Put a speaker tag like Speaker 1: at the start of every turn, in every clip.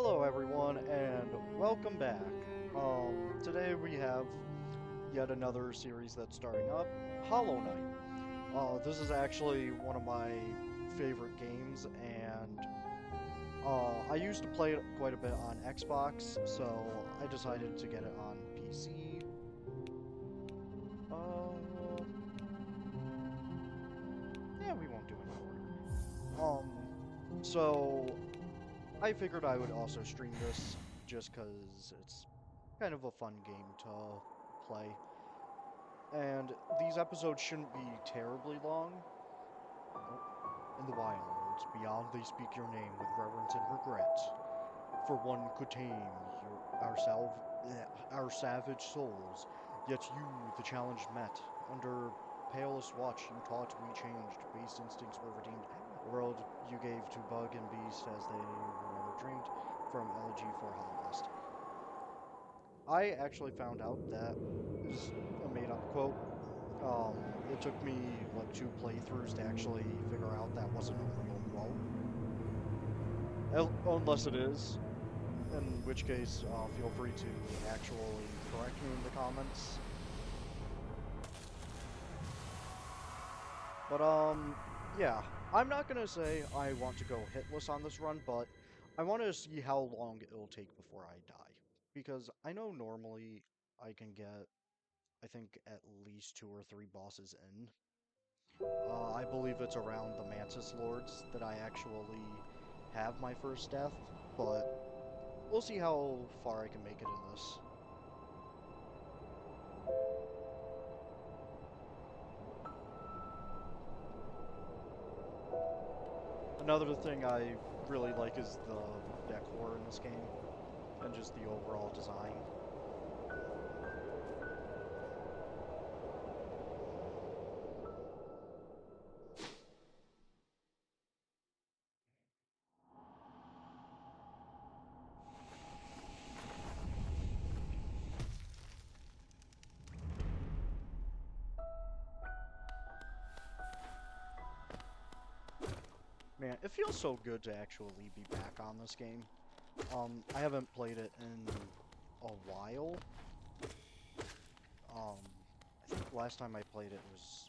Speaker 1: Hello everyone and welcome back. Today we have yet another series that's starting up, Hollow Knight. This is actually one of my favorite games and I used to play it quite a bit on Xbox, so I decided to get it on PC. Uh, yeah, we won't do it in order. So I figured I would also stream this just because it's kind of a fun game to play. And these episodes shouldn't be terribly long. Oh, in the wilds, beyond they speak your name with reverence and regret. For one could tame our savage souls. Yet you, the challenge met. Under palest watch, you taught we changed. Base instincts were redeemed. The world you gave to bug and beast as they were never dreamed. From Elegy for Hollow. I actually found out that is a made-up quote. Um, it took me like two playthroughs to actually figure out that wasn't a real quote. Unless it is, in which case, feel free to actually correct me in the comments. But, yeah. I'm not gonna say I want to go hitless on this run, but I want to see how long it'll take before I die. Because I know normally I can get, I think, at least 2 or 3 bosses in. I believe it's around the Mantis Lords that I actually have my first death, but we'll see how far I can make it in this. Another thing I really like is the decor in this game, and just the overall design. Man, it feels so good to actually be back on this game. I haven't played it in a while. I think last time I played it was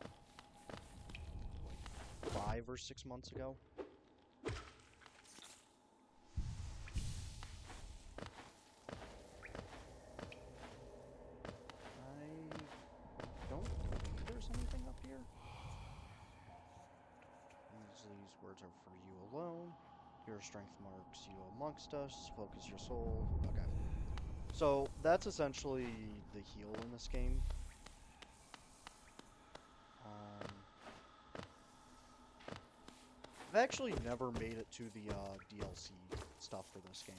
Speaker 1: like 5 or 6 months ago. I don't think there's anything up here. These words are for you alone. Your strength marks you amongst us. Focus your soul. Okay. So that's essentially the heal in this game. Um, I've actually never made it to the DLC stuff for this game.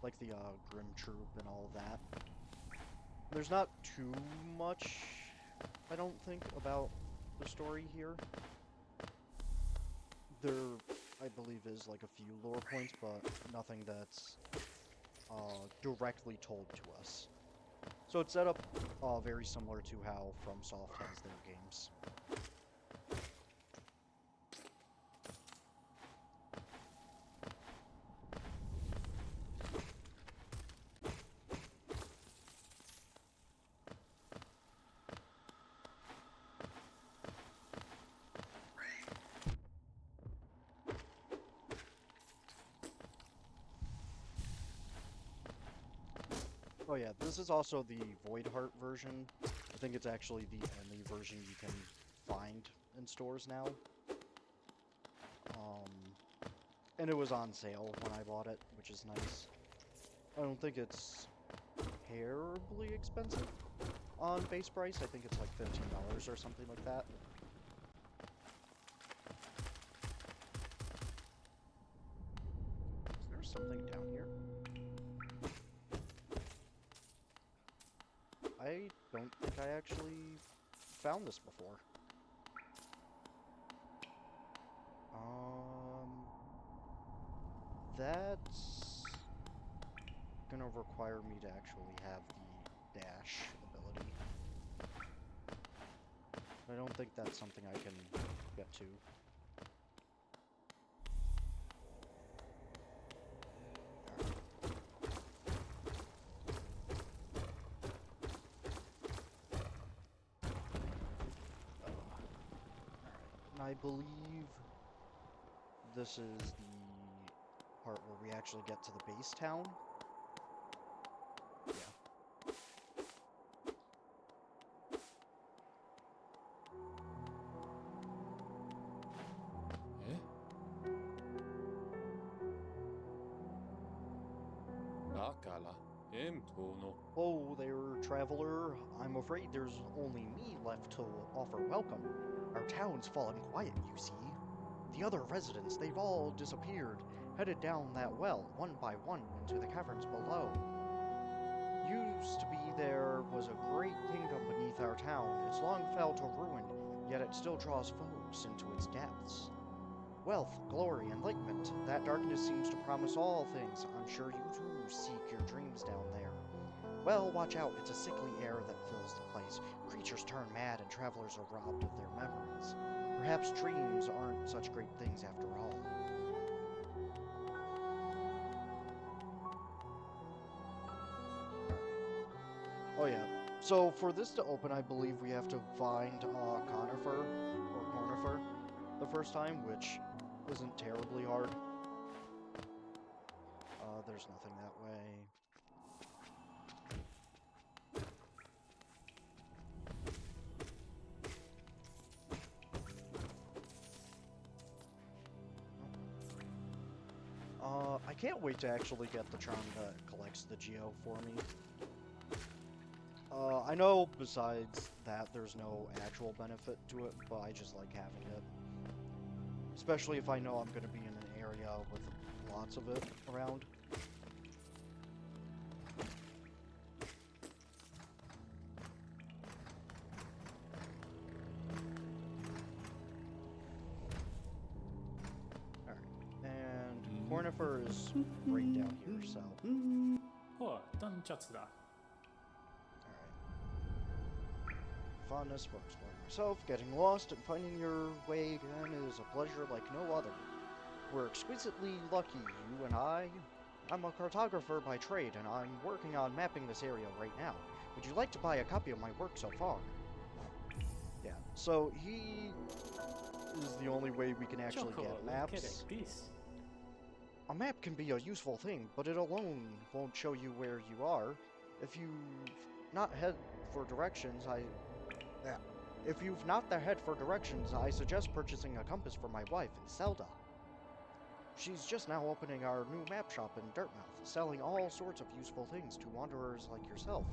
Speaker 1: Like the Grim Troop and all of that. There's not too much, I don't think, about the story here. There, I believe, is like a few lore points, but nothing that's directly told to us. So it's set up very similar to how FromSoft has their games. Oh yeah, this is also the Voidheart version. I think it's actually the only version you can find in stores now. And it was on sale when I bought it, which is nice. I don't think it's terribly expensive on base price. I think it's like $15 or something like that. Is there something down here? I don't think I actually found this before. That's gonna require me to actually have the dash ability. I don't think that's something I can get to. I believe this is the part where we actually get to the base town. Yeah.
Speaker 2: Eh? Akala, Tono.
Speaker 1: Oh there, traveler. I'm afraid there's only me left to offer welcome. Our town's fallen quiet, you see. The other residents, they've all disappeared, headed down that well, one by one, into the caverns below. Used to be there was a great kingdom beneath our town. It's long fell to ruin, yet it still draws foes into its depths. Wealth, glory, enlightenment, that darkness seems to promise all things. I'm sure you too seek your dreams down there. Well, watch out, it's a sickly air that fills the place. Creatures turn mad and travelers are robbed of their memories. Perhaps dreams aren't such great things after all. Oh yeah. So for this to open, I believe we have to find Conifer or Cornifer the first time, which isn't terribly hard. There's nothing that way. I can't wait to actually get the charm that collects the Geo for me. I know besides that there's no actual benefit to it, but I just like having it. Especially if I know I'm going to be in an area with lots of it around. Alright, and Cornifer is right down here, so...
Speaker 3: Oh, ダンチャツだ。
Speaker 1: Alright. Fondness for exploring myself, getting lost, and finding your way again is a pleasure like no other. We're exquisitely lucky, you and I. I'm a cartographer by trade, and I'm working on mapping this area right now. Would you like to buy a copy of my work so far? Yeah, so he is the only way we can actually get maps. A map can be a useful thing, but it alone won't show you where you are. If you've not the head for directions, I suggest purchasing a compass for my wife, Zelda. She's just now opening our new map shop in Dirtmouth, selling all sorts of useful things to wanderers like yourself.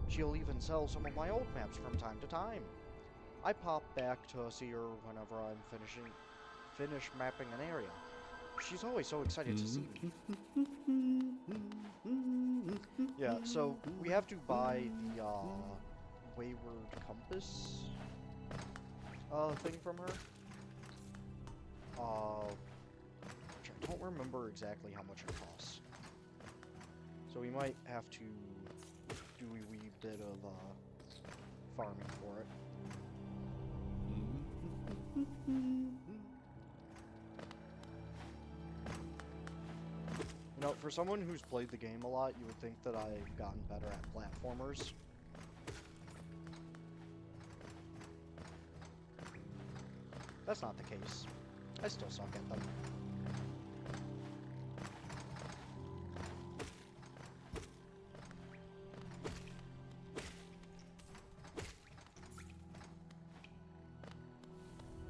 Speaker 1: She'll even sell some of my old maps from time to time. I pop back to see her whenever I'm finish mapping an area. She's always so excited to see me. Yeah, so we have to buy the Wayward Compass thing from her. Which I don't remember exactly how much it costs. So we might have to do a wee bit of farming for it. You know, for someone who's played the game a lot, you would think that I've gotten better at platformers. That's not the case. I still suck at them.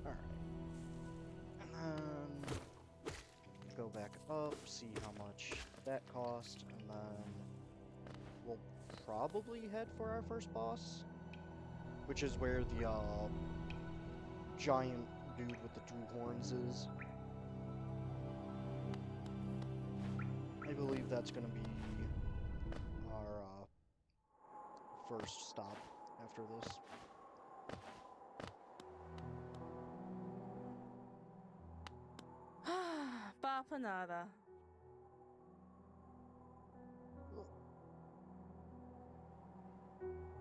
Speaker 1: Alright. And then go back up, see how much that cost, and then we'll probably head for our first boss, which is where the giant dude with the two horns is. I believe that's gonna be our first stop after this.
Speaker 4: Papa nada.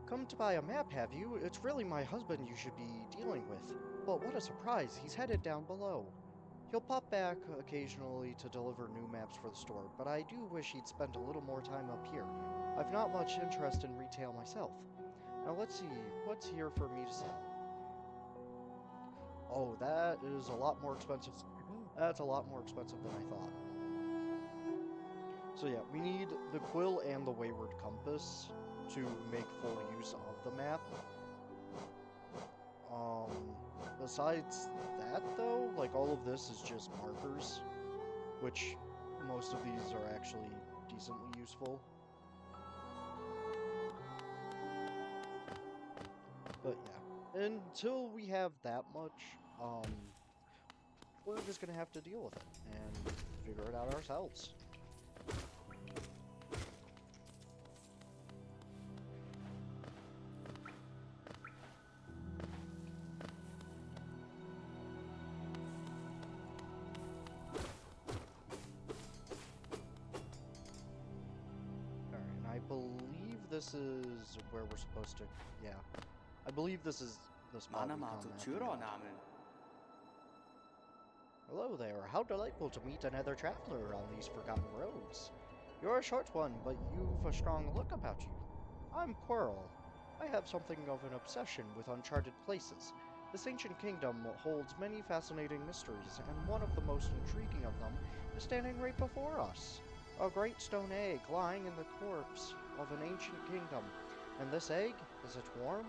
Speaker 1: Come to buy a map, have you? It's really my husband you should be dealing with. But what a surprise, he's headed down below. He'll pop back occasionally to deliver new maps for the store, but I do wish he'd spend a little more time up here. I've not much interest in retail myself. Now let's see, what's here for me to sell? Oh, that is a lot more expensive. That's a lot more expensive than I thought. So yeah, we need the quill and the wayward compass to make full use of the map. Besides that though, like all of this is just markers, which most of these are actually decently useful. But yeah, until we have that much, we're just gonna have to deal with it and figure it out ourselves. Alright, and I believe this is where we're supposed to, yeah. I believe this is the spot we come
Speaker 5: Manamatu
Speaker 1: at the
Speaker 5: Churo
Speaker 1: end.
Speaker 5: namin.
Speaker 1: Hello there, how delightful to meet another traveler on these forgotten roads. You're a short one, but you've a strong look about you. I'm Quirrell. I have something of an obsession with uncharted places. This ancient kingdom holds many fascinating mysteries, and one of the most intriguing of them is standing right before us. A great stone egg lying in the corpse of an ancient kingdom. And this egg, is it warm?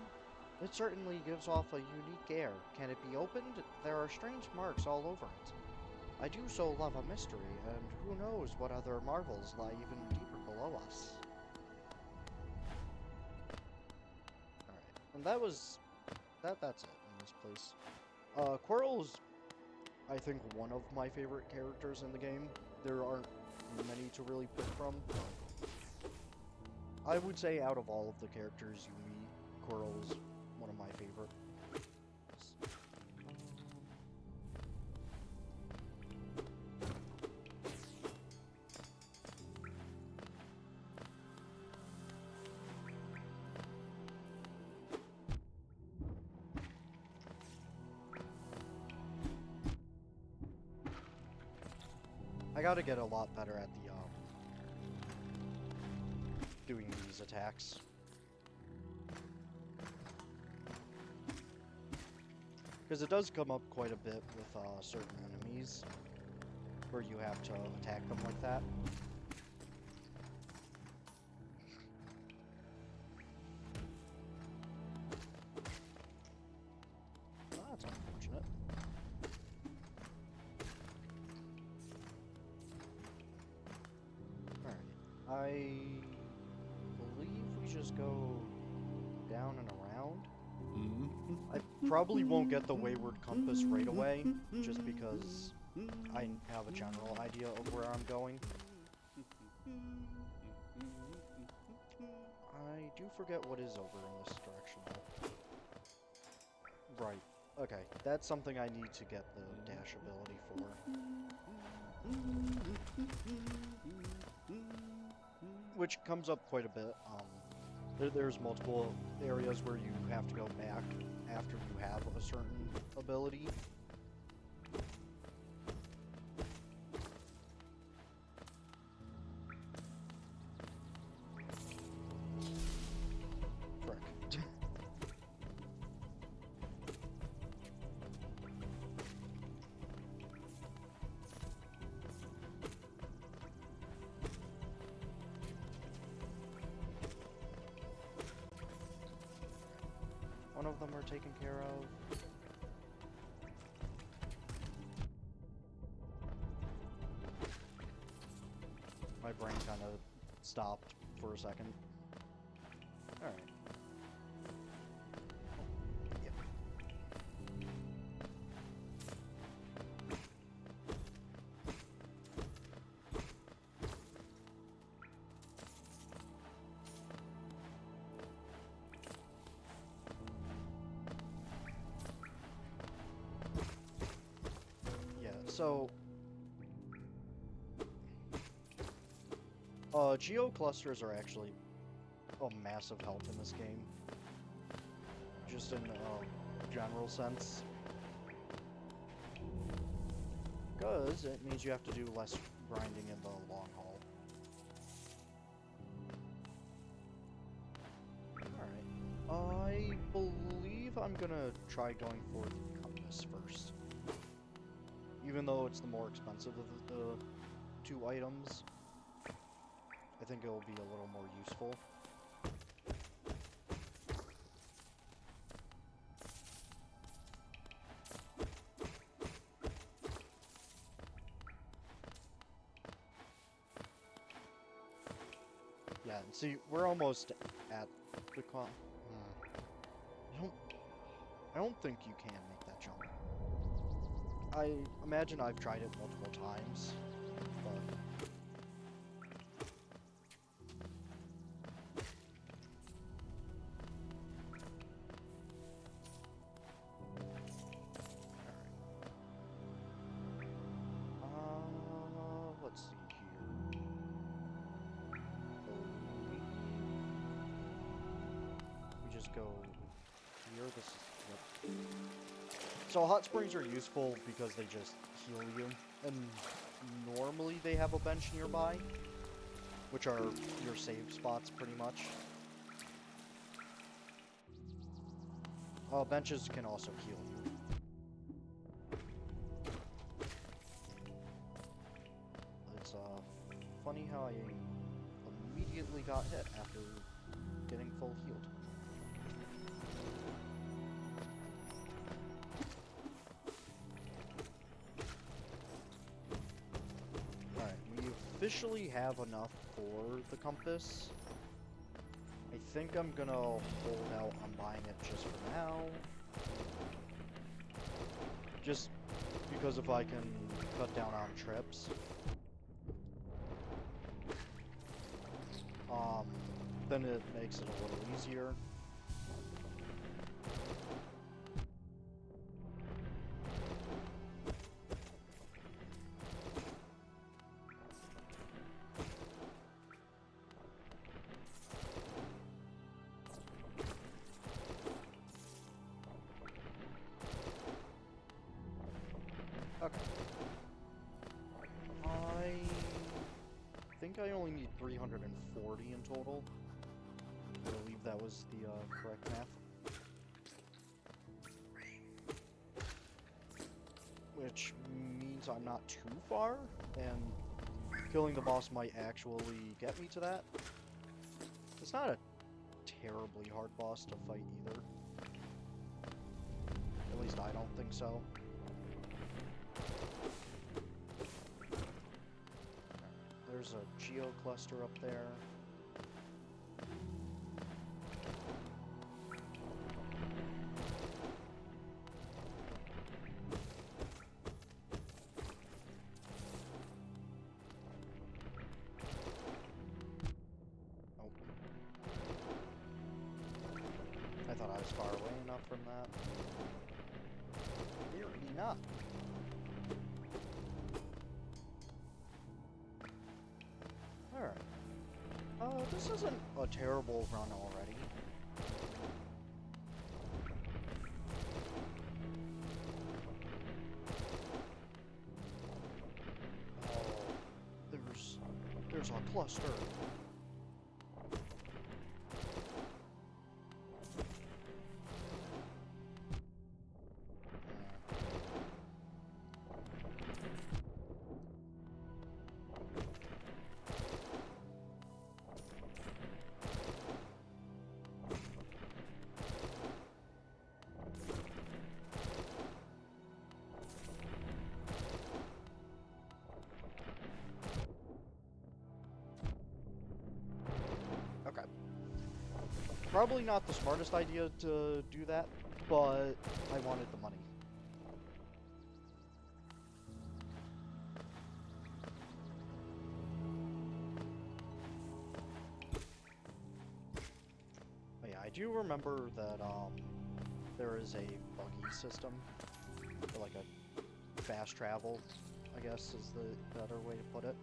Speaker 1: It certainly gives off a unique air. Can it be opened? There are strange marks all over it. I do so love a mystery, and who knows what other marvels lie even deeper below us. Alright, and that's it in this place. Quirrell's, I think, one of my favorite characters in the game. There aren't many to really pick from, but I would say out of all of the characters you meet, Quirrell's one of my favorite. I gotta get a lot better at the, doing these attacks. Because it does come up quite a bit with, certain enemies, where you have to attack them like that. Well, that's unfortunate. Alright, I believe we just go down and around. I probably won't get the wayward compass right away, just because I have a general idea of where I'm going. I do forget what is over in this direction, though. Right. Okay, that's something I need to get the dash ability for. Which comes up quite a bit. There's multiple areas where you have to go back after you have a certain ability. Frick. One of them are taken care of. My brain kind of stopped for a second. Alright. Yep. Yeah, so geo clusters are actually a massive help in this game. Just in a general sense. Because it means you have to do less grinding in the long haul. Alright. I believe I'm gonna try going for the compass. compass first. Even though it's the more expensive of the two items, I think it'll be a little more useful. Yeah, and see, we're almost at the I don't think you can make that jump. I imagine I've tried it multiple times, but let's see here. We just go here. This is yep. So hot springs are useful because they just heal you, and normally they have a bench nearby, which are your save spots pretty much. Benches can also heal you. It's funny how I immediately got hit after getting full healed. Alright, we officially have enough for the compass. I think I'm gonna hold out on buying it just for now. Just because if I can cut down on trips. Then it makes it a little easier. Okay. I think I only need 340 in total. I believe that was the correct math. Which means I'm not too far, and killing the boss might actually get me to that. It's not a terribly hard boss to fight either. At least I don't think so. There's a geo cluster up there. Oh. I thought I was far away enough from that. Apparently not. Alright. This isn't a terrible run already. Oh, there's a cluster. Okay. Probably not the smartest idea to do that, but I wanted the money. Oh yeah, I do remember that there is a buggy system, or like a fast travel, I guess is the better way to put it.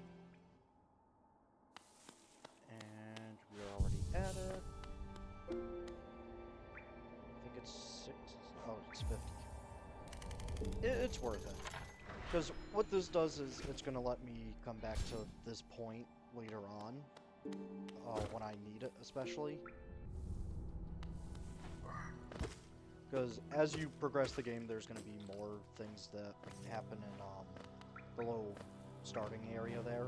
Speaker 1: And we're already at it. I think it's 6. Oh, it's 50. It's worth it. Because what this does is it's going to let me come back to this point later on. When I need it, especially. Because as you progress the game, there's going to be more things that happen in the little starting area there.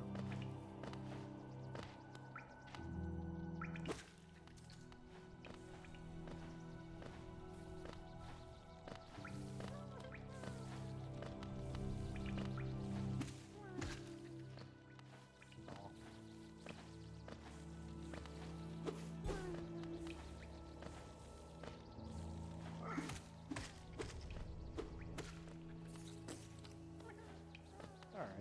Speaker 1: Alright.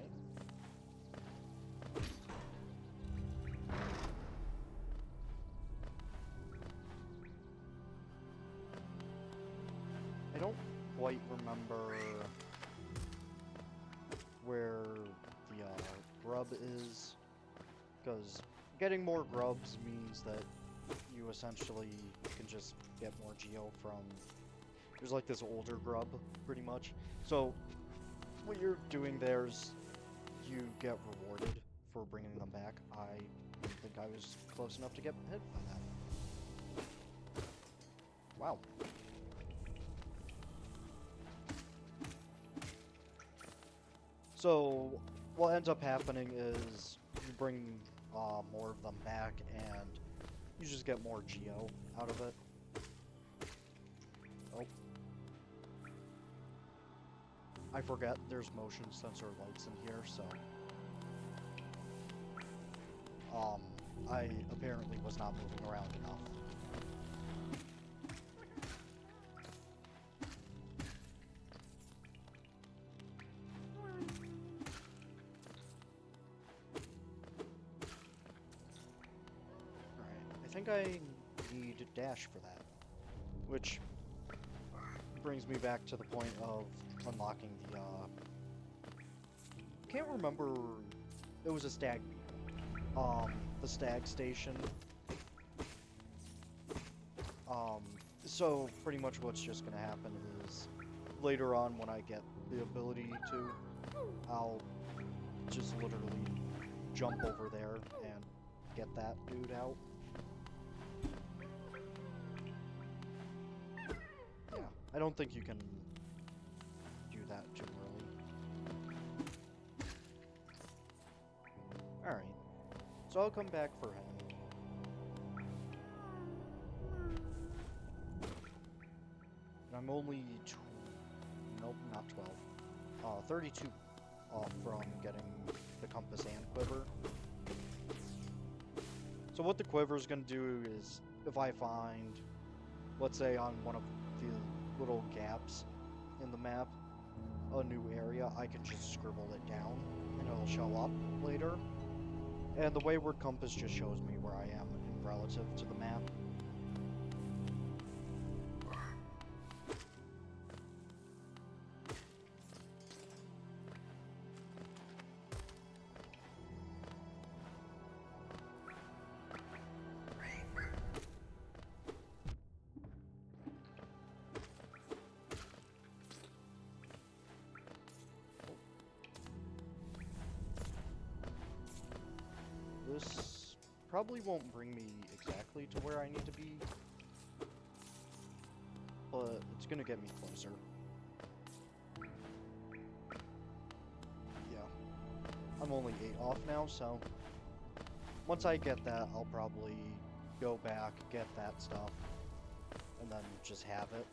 Speaker 1: I don't quite remember where the grub is, because getting more grubs means that you essentially can just get more geo from... There's like this older grub, pretty much. So, what you're doing there is you get rewarded for bringing them back. I didn't think I was close enough to get hit by that. Wow. So, what ends up happening is you bring more of them back and you just get more geo out of it. Oh. I forget there's motion sensor lights in here, so... I apparently was not moving around enough. Alright, I think I need dash for that. Which brings me back to the point of unlocking the, can't remember... It was a stag beetle. The stag station. So pretty much what's just gonna happen is later on when I get the ability to, I'll just literally jump over there and get that dude out. Yeah, I don't think you can do that too early. Alright. So I'll come back for him. And I'm only... Nope, not 12. 32 off from getting the compass and quiver. So what the quiver is going to do is, if I find, let's say on one of the little gaps in the map, a new area, I can just scribble it down and it'll show up later. And the wayward compass just shows me where I am in relative to the map. This probably won't bring me exactly to where I need to be, but it's gonna get me closer. Yeah. I'm only 8 off now, so once I get that, I'll probably go back, get that stuff, and then just have it.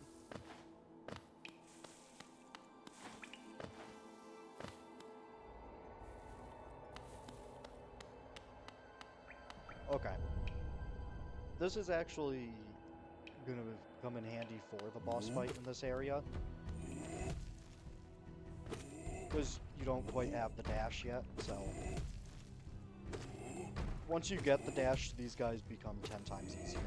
Speaker 1: Okay. This is actually gonna come in handy for the boss fight in this area. Because you don't quite have the dash yet, so... Once you get the dash, these guys become 10 times easier.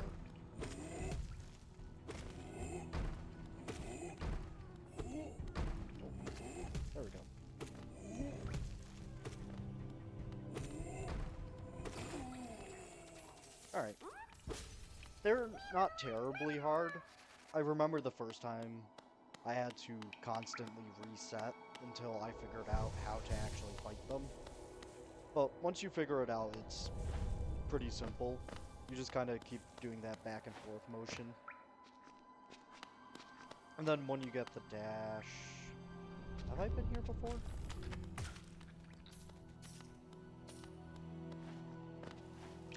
Speaker 1: There we go. Alright. They're not terribly hard. I remember the first time I had to constantly reset until I figured out how to actually fight them. But once you figure it out, it's pretty simple. You just kind of keep doing that back and forth motion. And then when you get the dash... Have I been here before?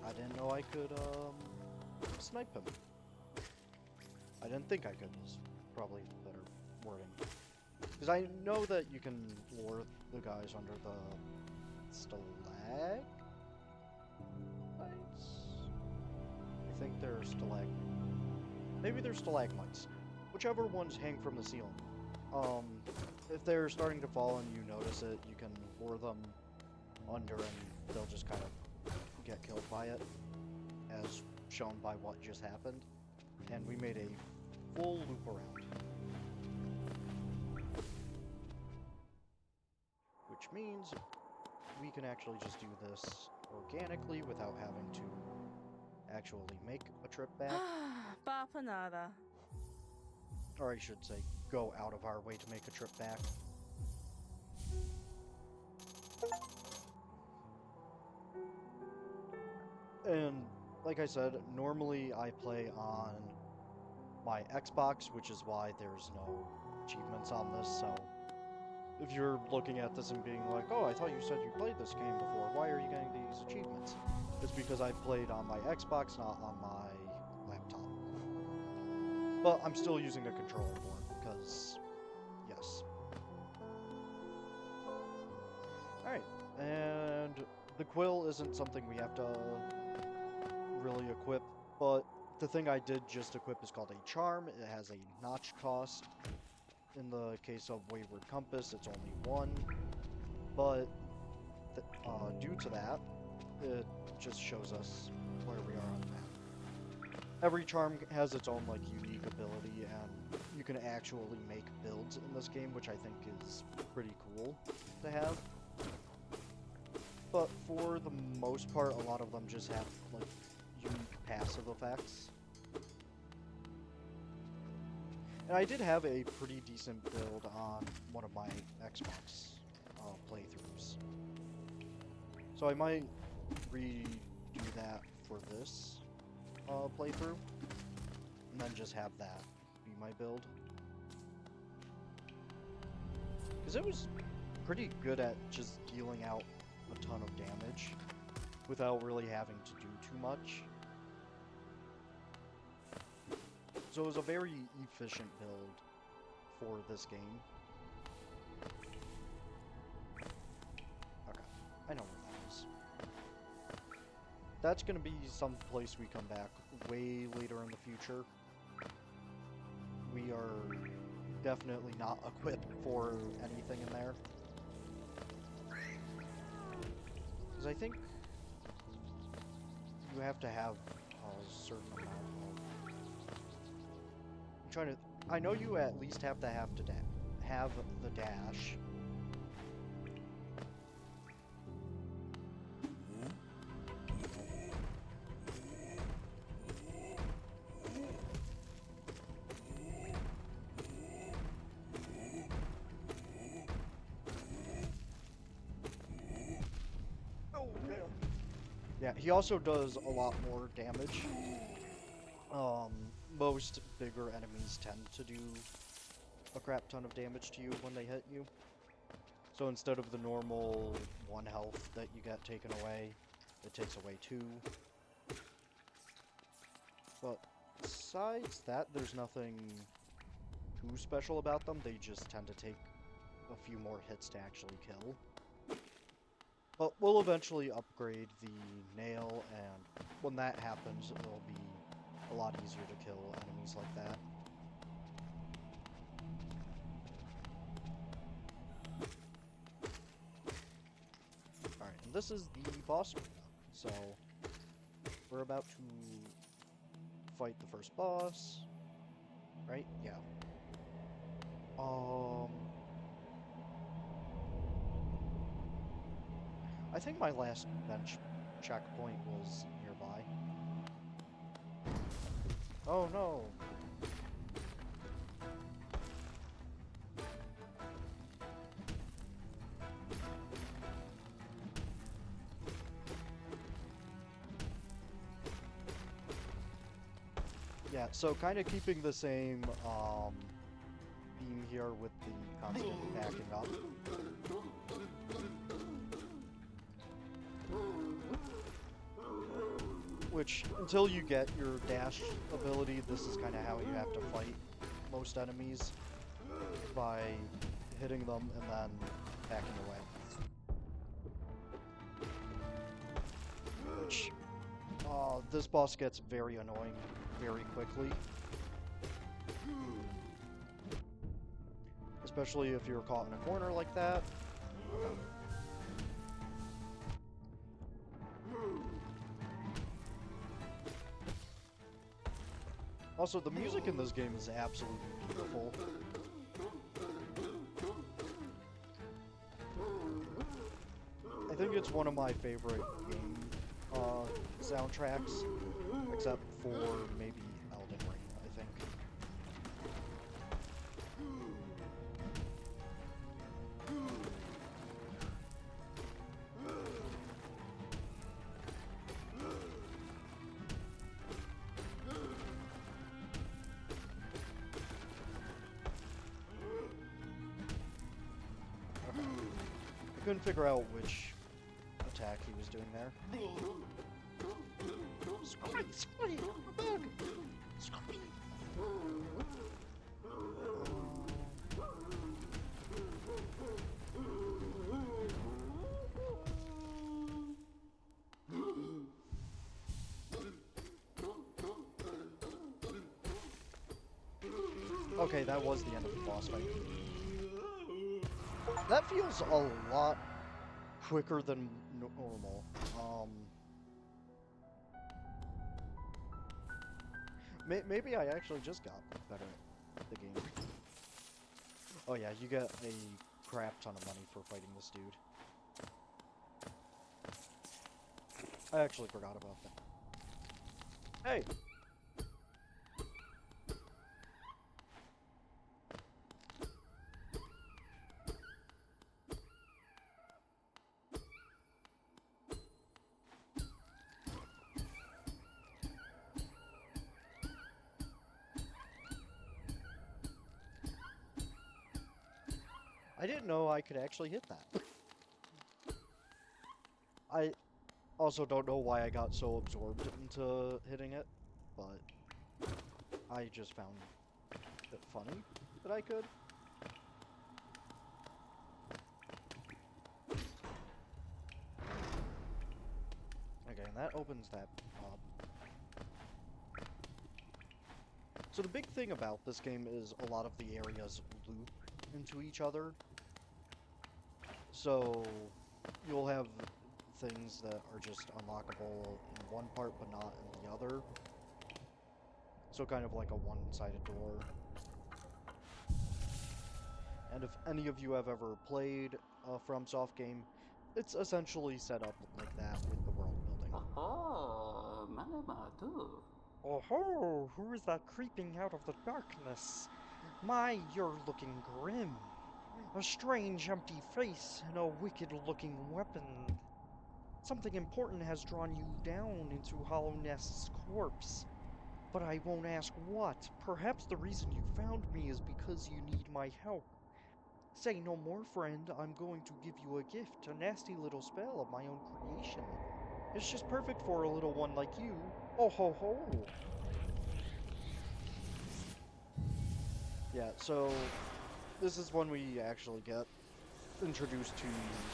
Speaker 1: I didn't know I could, snipe him. I didn't think I could, is probably better wording. Because I know that you can lure the guys under the stalagmites? I think they're maybe they're stalagmites. Whichever ones hang from the ceiling. If they're starting to fall and you notice it, you can lure them under and they'll just kind of get killed by it, as shown by what just happened. And we made a full loop around. Which means we can actually just do this organically without having to actually make a trip back.
Speaker 4: Papa nada.
Speaker 1: Or I should say, go out of our way to make a trip back. And like I said, normally I play on my Xbox, which is why there's no achievements on this, so if you're looking at this and being like, oh, I thought you said you played this game before, why are you getting these achievements? It's because I played on my Xbox, not on my laptop. But I'm still using a controller for it, because, yes. Alright, and the quill isn't something we have to really equip, but the thing I did just equip is called a charm. It has a notch cost. In the case of Wayward Compass, it's only 1, but due to that, it just shows us where we are on the map. Every charm has its own like unique ability, and you can actually make builds in this game, which I think is pretty cool to have. But for the most part, a lot of them just have like unique passive effects. And I did have a pretty decent build on one of my Xbox playthroughs. So I might redo that for this playthrough, and then just have that be my build. Because it was pretty good at just dealing out a ton of damage without really having to do too much. So it was a very efficient build for this game. Okay, I know where that is. That's gonna be some place we come back way later in the future. We are definitely not equipped for anything in there. Because I think you have to have a certain amount of... I know you at least have to have the dash. Oh, damn. Yeah, he also does a lot more damage. Most bigger enemies tend to do a crap ton of damage to you when they hit you. So instead of the normal 1 health that you get taken away, it takes away 2. But besides that, there's nothing too special about them. They just tend to take a few more hits to actually kill. But we'll eventually upgrade the nail, and when that happens, it'll be a lot easier to kill enemies like that. Alright, and this is the boss arena. So, we're about to fight the first boss. Right? Yeah. I think my last bench checkpoint was nearby. Oh no! Yeah, so kind of keeping the same beam here with the constant backing up. Which, until you get your dash ability, this is kind of how you have to fight most enemies, by hitting them and then backing away. Which, this boss gets very annoying very quickly. Especially if you're caught in a corner like that. Also, the music in this game is absolutely beautiful. I think it's one of my favorite game soundtracks, except for maybe Elden Ring, I think. I couldn't figure out which attack he was doing there. Scree! A bug! Scree! Okay, that was the end of the boss fight. That feels a lot quicker than normal. Maybe I actually just got better at the game. Oh yeah, you get a crap ton of money for fighting this dude. I actually forgot about that. Hey! I didn't know I could actually hit that. I also don't know why I got so absorbed into hitting it, but I just found it funny that I could. Okay, and that opens that up. So the big thing about this game is a lot of the areas loop into each other. So you'll have things that are just unlockable in one part but not in the other. So kind of like a one-sided door. And if any of you have ever played a FromSoft game, it's essentially set up like that with the world building.
Speaker 5: Aha, Malamadu.
Speaker 6: Oh ho, who is that creeping out of the darkness? My, you're looking grim. A strange empty face and a wicked-looking weapon. Something important has drawn you down into Hollow Nest's corpse. But I won't ask what. Perhaps the reason you found me is because you need my help. Say no more, friend. I'm going to give you a gift, a nasty little spell of my own creation. It's just perfect for a little one like you. Oh ho ho!
Speaker 1: Yeah, so this is when we actually get introduced to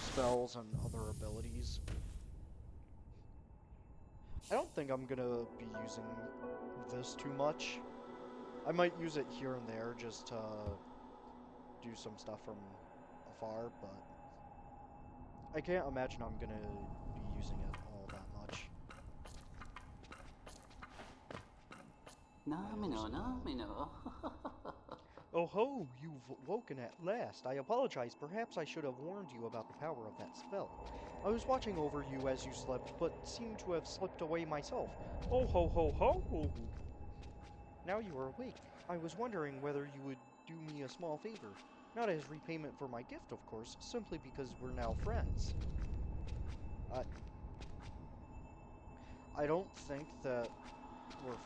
Speaker 1: spells and other abilities. I don't think I'm gonna be using this too much. I might use it here and there just to do some stuff from afar, but I can't imagine I'm gonna be using it all that much.
Speaker 5: Namino, namino.
Speaker 6: Oh ho, you've woken at last. I apologize. Perhaps I should have warned you about the power of that spell. I was watching over you as you slept, but seemed to have slipped away myself. Oh ho ho ho! Now you are awake. I was wondering whether you would do me a small favor. Not as repayment for my gift, of course, simply because we're now friends. I don't think that we're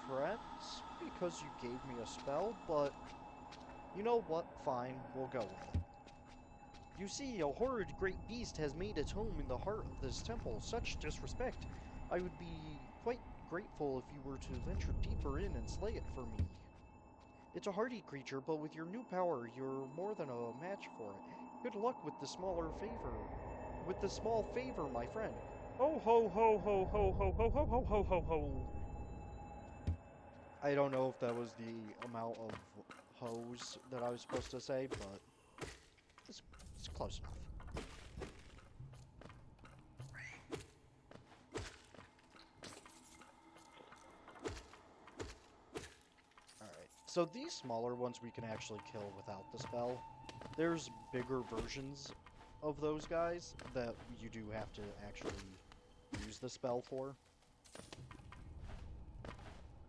Speaker 6: friends because you gave me a spell, but
Speaker 1: You know what? Fine, we'll go with it.
Speaker 6: You see, a horrid great beast has made its home in the heart of this temple. Such disrespect. I would be quite grateful if you were to venture deeper in and slay it for me. It's a hardy creature, but with your new power, you're more than a match for it. Good luck with the smaller favor. With the small favor, my friend. Ho ho ho ho ho ho ho ho ho ho ho ho.
Speaker 1: I don't know if that was the amount of hoes that I was supposed to say, but it's, it's close enough. Alright, so these smaller ones we can actually kill without the spell. There's bigger versions of those guys that you do have to actually use the spell for.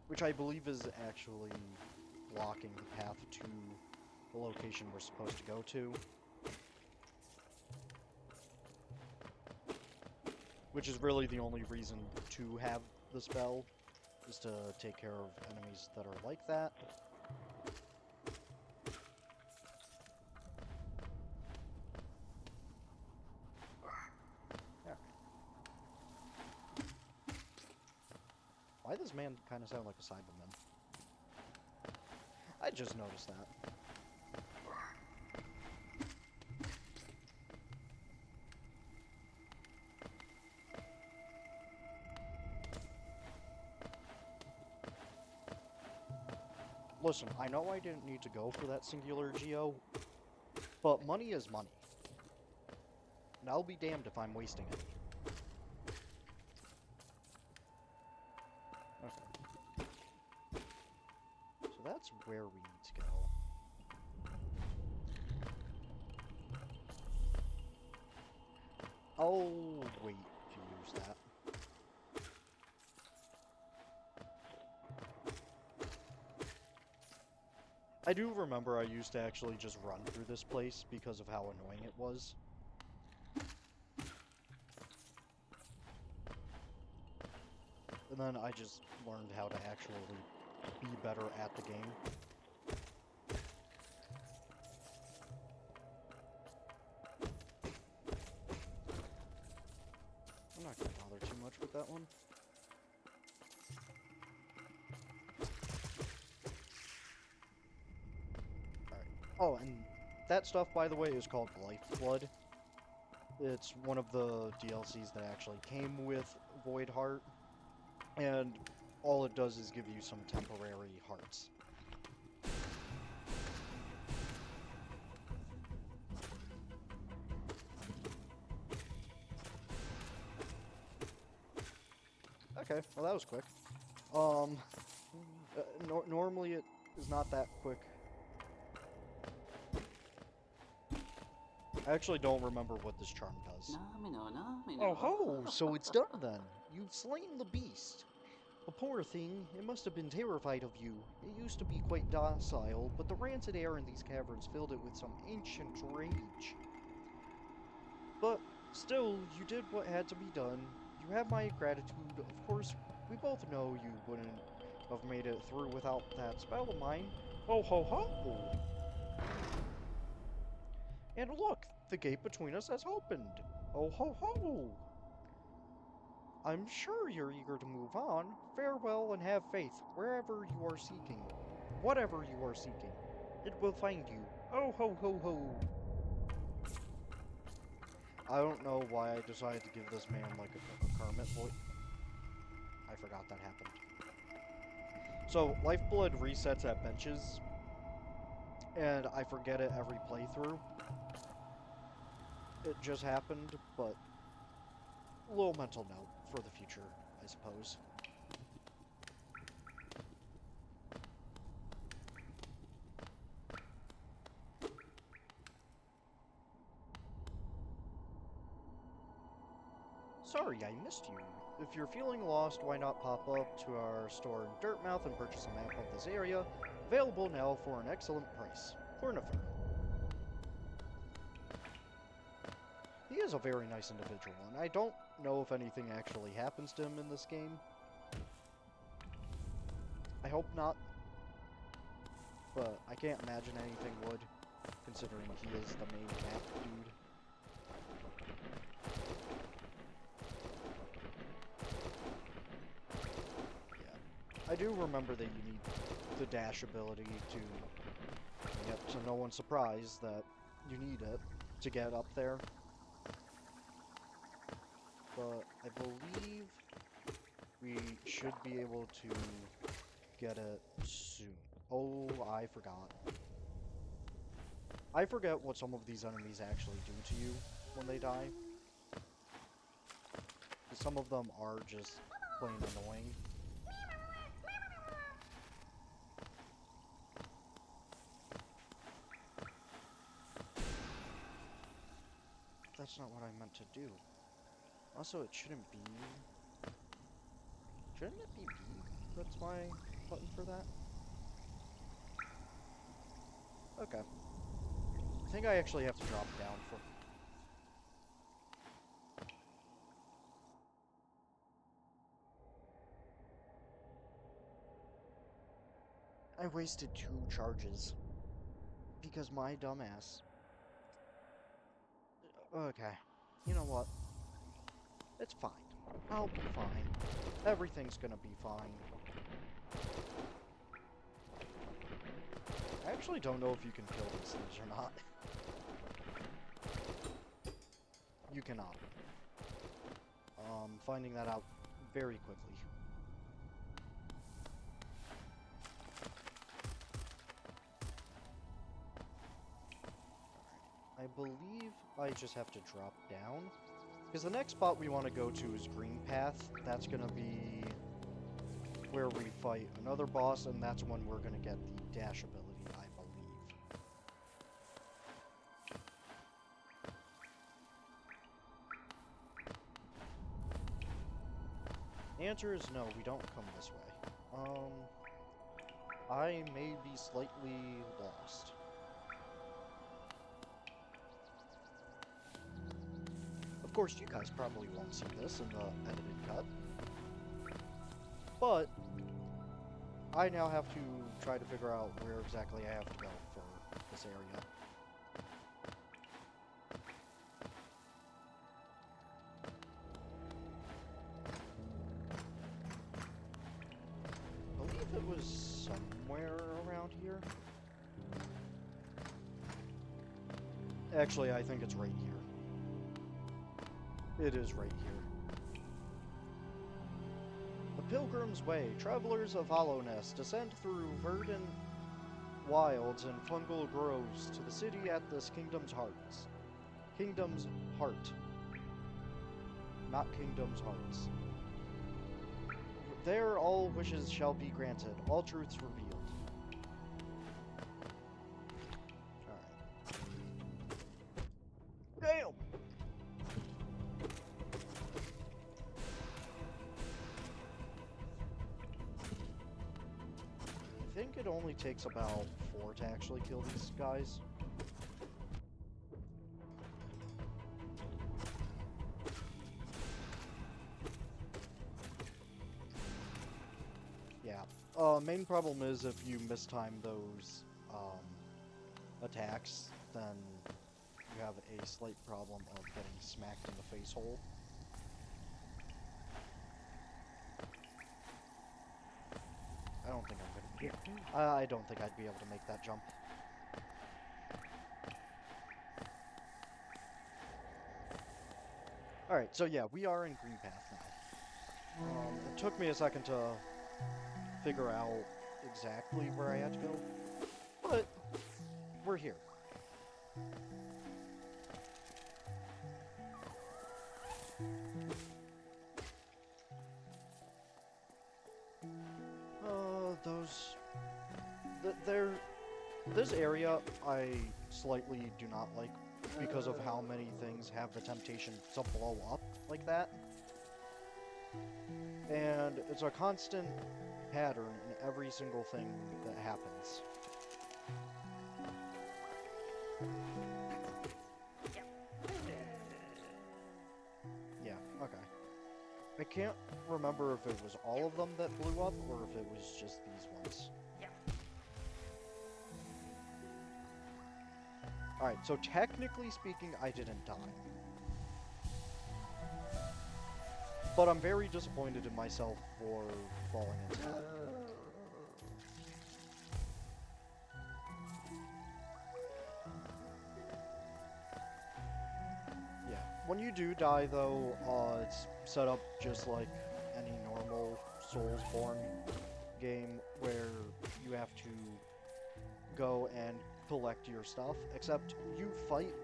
Speaker 1: Which I believe is actually blocking the path to the location we're supposed to go to. Which is really the only reason to have the spell, is to take care of enemies that are like that. Yeah. Why does man kind of sound like a Cyberman? I just noticed that. Listen, I know I didn't need to go for that singular geo, but money is money. And I'll be damned if I'm wasting it. Okay. So that's where we need to go. I'll wait to use that. I do remember I used to actually just run through this place because of how annoying it was. And then I just learned how to actually be better at the game. I'm not going to bother too much with that one. Alright. Oh, and that stuff, by the way, is called Lifeblood. It's one of the DLCs that actually came with Void Heart. And all it does is give you some temporary hearts. Okay, well that was quick. Normally it is not that quick. I actually don't remember what this charm does. Oh ho, so it's done then. You've slain the beast. The poor thing, it must have been terrified of you. It used to be quite docile, but the rancid air in these caverns filled it with some ancient rage. But still, you did what had to be done. You have my gratitude. Of course, we both know you wouldn't have made it through without that spell of mine. Ho ho ho! And look, the gate between us has opened. Oh ho ho! I'm sure you're eager to move on. Farewell and have faith, wherever you are seeking. Whatever you are seeking, it will find you. Oh ho ho ho! I don't know why I decided to give this man like a Kermit voice. I forgot that happened. So, Lifeblood resets at benches, and I forget it every playthrough. It just happened, but a little mental note for the future, I suppose. Sorry, I missed you. If you're feeling lost, why not pop up to our store in Dirtmouth and purchase a map of this area, available now for an excellent price. Cornifer. He is a very nice individual, and I don't know if anything actually happens to him in this game. I hope not. but I can't imagine anything would, considering he is the main map dude. Yeah. I do remember that you need the dash ability to, yep, so no one's surprised that you need it to get up there. But I believe we should be able to get it soon. Oh, I forgot. I forget what some of these enemies actually do to you when they die. Some of them are just plain annoying. That's not what I meant to do. Also, it shouldn't be... Shouldn't it be B? That's my button for that? Okay. I think I actually have to drop down for... I wasted 2 charges. Because my dumbass. Okay. You know what? It's fine. I'll be fine. Everything's gonna be fine. I actually don't know if you can kill these things or not. You cannot. Finding that out very quickly. I believe I just have to drop down. Because the next spot we want to go to is Green Path. That's going to be where we fight another boss, and that's when we're going to get the dash ability, I believe. The answer is no, we don't come this way. I may be slightly lost. Of course, you guys probably won't see this in the edited cut. But I now have to try to figure out where exactly I have to go for this area. I believe it was somewhere around here. Actually, I think it's right here. It is right here. The Pilgrim's Way. Travelers of Hollowness descend through verdant wilds and fungal groves to the city at this kingdom's hearts. Kingdom's heart. Not kingdom's hearts. There all wishes shall be granted, all truths revealed. Alright. Damn! I think it only takes about 4 to actually kill these guys. Yeah. Main problem is if you mistime those attacks, then you have a slight problem of getting smacked in the face hole. I don't think I'm gonna be I don't think I'd be able to make that jump. Alright, so yeah, we are in Green Path now. It took me a second to figure out exactly where I had to go, but we're here. This area I slightly do not like because of how many things have the temptation to blow up like that. And it's a constant pattern in every single thing that happens. Yeah, okay. I can't remember if it was all of them that blew up or if it was just these ones. Alright, so technically speaking, I didn't die. But I'm very disappointed in myself for falling into that. Yeah. When you do die, though, it's set up just like any normal Soulsborne game where you have to go and collect your stuff, except you fight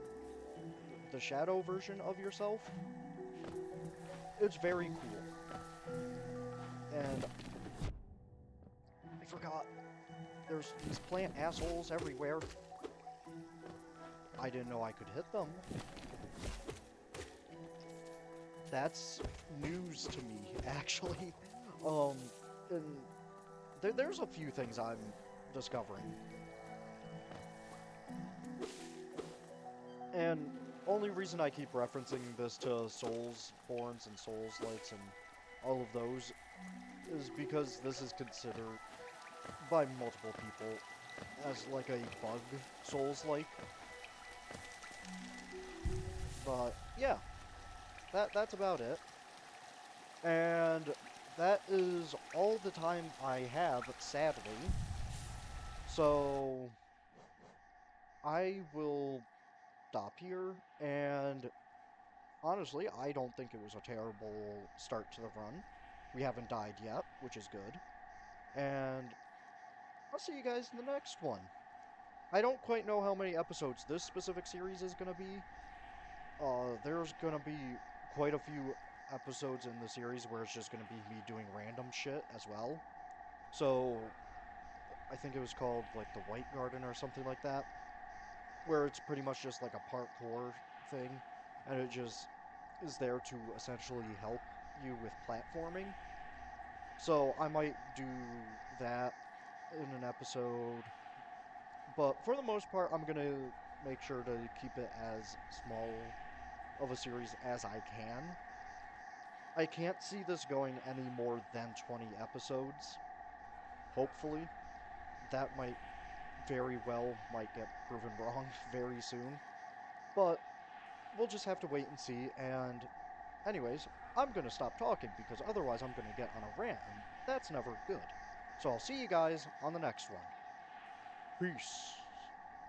Speaker 1: the shadow version of yourself. It's very cool. And I forgot, there's these plant assholes everywhere. I didn't know I could hit them. That's news to me, actually. And there's a few things I'm discovering. And only reason I keep referencing this to Soulsborns and Souls-likes and all of those is because this is considered by multiple people as like a bug Souls-like. But yeah, that's about it. And that is all the time I have, sadly. So I will stop here, and honestly, I don't think it was a terrible start to the run. We haven't died yet, which is good. And I'll see you guys in the next one. I don't quite know how many episodes this specific series is going to be. There's going to be quite a few episodes in the series where it's just going to be me doing random shit as well. So, I think it was called, like, the White Garden or something like that, where it's pretty much just like a parkour thing, and it just is there to essentially help you with platforming. So I might do that in an episode, but for the most part, I'm gonna make sure to keep it as small of a series as I can. I can't see this going any more than 20 episodes. Hopefully. That might very well might get proven wrong very soon. But we'll just have to wait and see, and anyways, I'm gonna stop talking because otherwise I'm gonna get on a rant, and that's never good. So I'll see you guys on the next one. Peace.